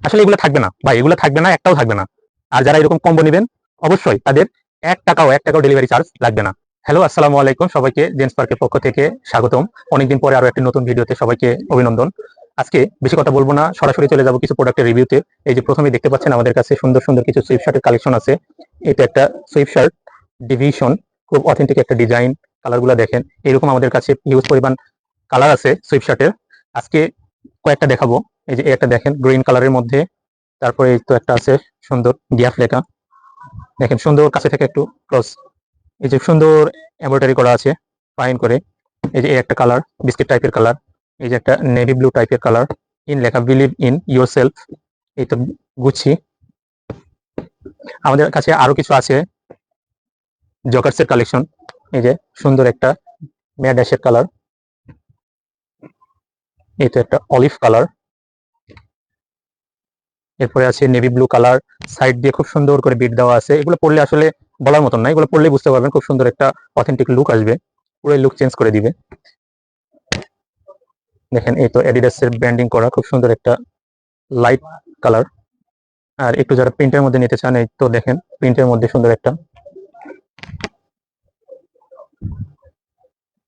আসলে এগুলো থাকবে না ভাই, এগুলো থাকবে না, একটাও থাকবে না। আর যারা এরকম কম্বো নেবেন অবশ্যই তাদের এক টাকাও ডেলিভারি চার্জ লাগবে না। হ্যালো, আসসালামু আলাইকুম, সবাইকে জেন্টস পার্কের পক্ষ থেকে স্বাগতম। অনেকদিন পরে আরো একটি নতুন ভিডিওতে সবাইকে অভিনন্দন। আজকে বেশি কথা বলবো না, সরাসরি চলে যাবো কিছু প্রোডাক্টের রিভিউতে। এই যে প্রথমে দেখতে পাচ্ছেন আমাদের কাছে সুন্দর সুন্দর কিছু সুইফট শার্টের কালেকশন আছে। এটা একটা সুইফট শার্ট ডিভিশন, খুব অথেন্টিক একটা ডিজাইন। কালারগুলো দেখেন, এরকম আমাদের কাছে হিউজ পরিমাণ কালার আছে সুইফট শার্টের। আজকে কয়েকটা দেখাবো। এই যে একটা দেখেন গ্রিন কালারের মধ্যে, তারপরে এই তো একটা আছে সুন্দর গ্যাপ লেখা, দেখেন সুন্দর কাছে থেকে একটু ক্লোজ। এই যে সুন্দর এমব্রয়ডারি করা আছে ফাইন করে। এই যে একটা কালার বিস্কিট টাইপের কালার, এই যে একটা নেভি ব্লু টাইপের কালার, ইন লেখা বিলিভ ইন ইউর সেলফ। এই তো গুচ্ছি। আমাদের কাছে আরো কিছু আছে জকার্সের কালেকশন। এই যে সুন্দর একটা ম্যাট অ্যাশের কালার, এই তো একটা অলিভ কালার, এরপরে আছে নেভি ব্লু কালার, সাইড দিয়ে খুব সুন্দর করে বিট দেওয়া আছে। এগুলো পড়লে আসলে বলার মতন না, এগুলো পড়লে বুঝতে পারবেন খুব সুন্দর একটা অথেন্টিক লুক আসবে, পুরো লুক চেঞ্জ করে দিবে। দেখেন এই তো অ্যাডিডাসের ব্র্যান্ডিং করা খুব সুন্দর একটা লাইট কালার। আর একটু যারা প্রিন্টের মধ্যে নিতে চান, এই তো দেখেন প্রিন্টের মধ্যে সুন্দর একটা।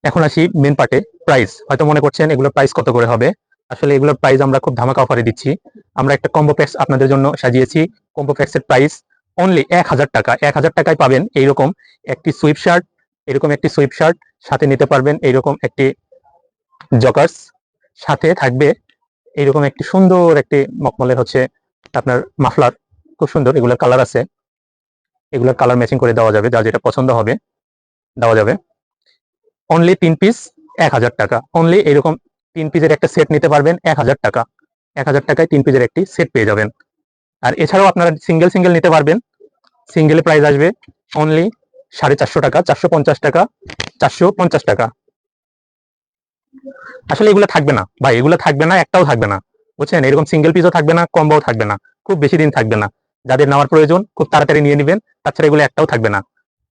এখন আসি মেন পার্টে, প্রাইস। হয়তো মনে করছেন এগুলোর প্রাইস কত করে হবে। আসলে এগুলোর প্রাইস আমরা খুব ধামাকা অফারে দিচ্ছি। আমরা একটা কম্বো প্যাক্স আপনাদের জন্য সাজিয়েছি। কম্বো প্যাক্সের প্রাইস অনলি 1000 টাকা। 1000 টাকায় পাবেন এইরকম একটি সুইফট শার্ট, এরকম একটি সুইফট শার্ট, সাথে নিতে পারবেন এইরকম একটি জকার্স, সাথে থাকবে এইরকম একটি সুন্দর একটি মকমলের হচ্ছে আপনার মাফলার, খুব সুন্দর। এগুলোর কালার আছে, এগুলোর কালার ম্যাচিং করে দেওয়া যাবে, যার যেটা পছন্দ হবে দেওয়া যাবে। অনলি 3 পিস 1000 টাকা। অনলি এরকম 3 পিসের একটা সেট নিতে পারবেন 1000 টাকা। 1000 টাকায় 3 পিসের একটি সেট পেয়ে যাবেন। আর এছাড়াও আপনারা সিঙ্গেল সিঙ্গেল নিতে পারবেন। সিঙ্গেলের প্রাইস আসবে অনলি 450 টাকা, 450 টাকা, 450 টাকা। আসলে এগুলো থাকবে না ভাই, এগুলো থাকবে না, একটাও থাকবে না, বুঝছেন। এরকম সিঙ্গেল পিসও থাকবে না, কম্বোও থাকবে না, খুব বেশি দিন থাকবে না। যাদের নেওয়ার প্রয়োজন খুব তাড়াতাড়ি নিয়ে নেবেন, তাছাড়া এগুলো একটাও থাকবে না।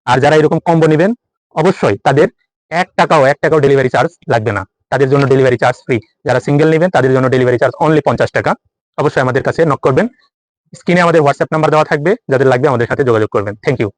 আর যারা এরকম কম্বো নেবেন অবশ্যই তাদের 1 টাকাও ডেলিভারি চার্জ লাগবে না, তাদের জন্য ডেলিভারি চার্জ ফ্রি। যারা সিঙ্গেল নেবেন তাদের জন্য ডেলিভারি চার্জ অনলি 50 টাকা। অবশ্যই আমাদের কাছে নক করবেন, স্ক্রিনে আমাদের হোয়াটসঅ্যাপ নাম্বার দেওয়া থাকবে, যাদের লাগবে আমাদের সাথে যোগাযোগ করবেন। Thank you.